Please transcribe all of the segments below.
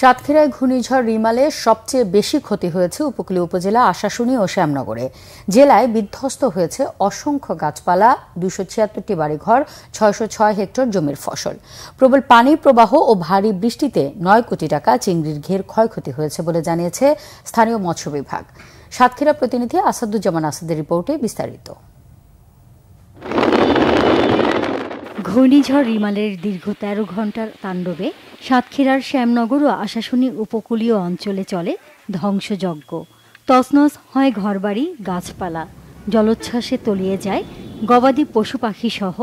সাতক্ষীরায় ঘূর্ণিঝড় রিমালে সবচেয়ে বেশি ক্ষতি হয়েছে উপকূলীয় উপজেলা আশাশুনি ও শ্যামনগরে। জেলায় বিধ্বস্ত হয়েছে অসংখ্য গাছপালা, 276টি বাড়িঘর, 606 হেক্টর জমির ফসল। প্রবল পানির প্রবাহ ও ভারী বৃষ্টিতে 9 কোটি টাকা চিংড়ির ঘের ক্ষয়ক্ষতি হয়েছে বলে জানিয়েছে স্থানীয় মৎস্য বিভাগ। সাতক্ষীরা প্রতিনিধি আসাদুজ্জামান আসাদের রিপোর্টে বিস্তারিত। ঘূর্ণিঝড় রিমালের দীর্ঘ 13 ঘণ্টার তাণ্ডবে সাতক্ষীরার শ্যামনগর ও আশাশুনি উপকূলীয় অঞ্চলে চলে ধ্বংসযজ্ঞ। তছনছ হয় ঘরবাড়ি, গাছপালা, জলোচ্ছ্বাসে তলিয়ে যায় গবাদি পশু পাখি সহ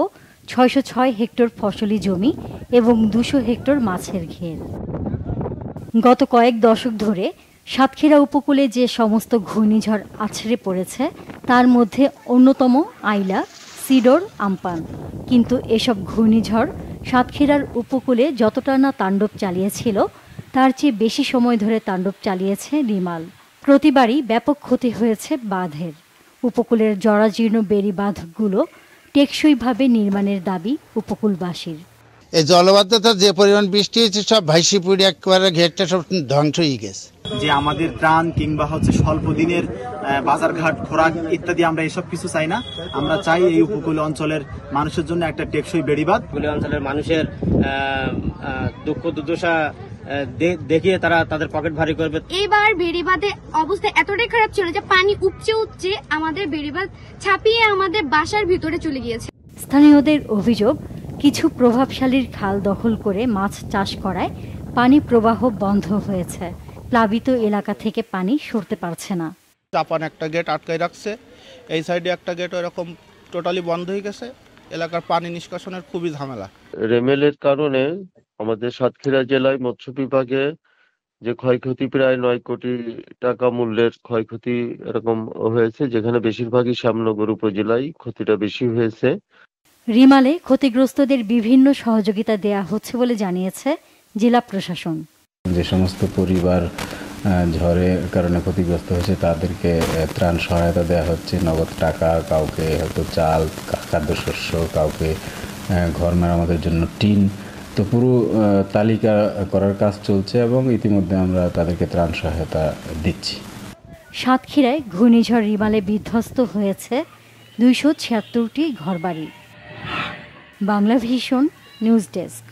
606 হেক্টর ফসলি জমি এবং 200 হেক্টর মাছের ঘের। গত কয়েক দশক ধরে সাতক্ষীরা উপকূলে যে সমস্ত ঘূর্ণিঝড় আছড়ে পড়েছে তার মধ্যে অন্যতম আইলা, সিডর, আমপান। কিন্তু এসব ঘূর্ণিঝড় সাতক্ষীরার উপকূলে যতটা না তাণ্ডব চালিয়েছিল তার চেয়ে বেশি সময় ধরে তাণ্ডব চালিয়েছে রিমাল। প্রতিবারই ব্যাপক ক্ষতি হয়েছে বাঁধের। উপকূলের জরাজীর্ণ বেড়ি বাঁধগুলো টেকসইভাবে নির্মাণের দাবি উপকূলবাসীর। এই জলবদ্ধতা যে পরিমাণ বৃষ্টি হয়েছে সব ভাইসি পুড়ে একবারে ঘেরটা সব ধ্বংস হয়ে গেছে। যে আমাদের ত্রাণ কিংবা স্বল্প দিনের বাজারঘাট, খোরাক ইত্যাদি আমরা এসব কিছু চাই না। আমরা চাই এই উপকূল অঞ্চলের মানুষের জন্য একটা টেকসই বেড়িবাঁধ। উপকূলীয় অঞ্চলের মানুষের দুঃখ দুর্দশা দেখিয়ে তারা তাদের পকেট ভারী করবে। এইবার বেড়িবাঁধের অবস্থা এতটাই খারাপ ছিল যে পানি উপচে আমাদের বেড়িবাঁধ ছাপিয়ে আমাদের বাসার ভিতরে চলে গিয়েছে। স্থানীয়দের অভিযোগ, কিছু প্রভাবশালীর খাল দখল করে মাছ চাষ করায় পানি প্রবাহ বন্ধ হয়েছে। প্লাবিত এলাকা থেকে পানি সরতে পারছে না। জাপান একটা গেট আটকাই রাখছে, এই সাইডে একটা গেট এরকম টোটালি বন্ধ হয়ে গেছে। এলাকার পানি নিষ্কাশনের খুবই ঝামেলা। রেমেলের কারণে আমাদের সাতক্ষীরা জেলায় মৎস্য বিভাগে যে ক্ষয়ক্ষতি প্রায় 9 কোটি টাকা মূল্যের ক্ষয়ক্ষতি এরকম হয়েছে, যেখানে বেশিরভাগই শ্যামনগর উপজেলায় ক্ষতিটা বেশি হয়েছে। রিমালে ক্ষতিগ্রস্তদের বিভিন্ন সহযোগিতা দেয়া হচ্ছে বলে জানিয়েছে জেলা প্রশাসন। যে সমস্ত পরিবার ঝড়ের কারণে ক্ষতিগ্রস্ত হয়েছে তাদেরকে ত্রাণ সহায়তা দেওয়া হচ্ছে, নগদ টাকা, কাউকে হয়তো চাল, খাদ্যশস্য, কাউকে ঘর মেরামতের জন্য টিন। তো পুরো তালিকা করার কাজ চলছে এবং ইতিমধ্যে আমরা তাদেরকে ত্রাণ সহায়তা দিচ্ছি। সাতক্ষীরায় ঘূর্ণিঝড় রিমালে বিধ্বস্ত হয়েছে 276টি ঘরবাড়ি। Bangla vision news desk.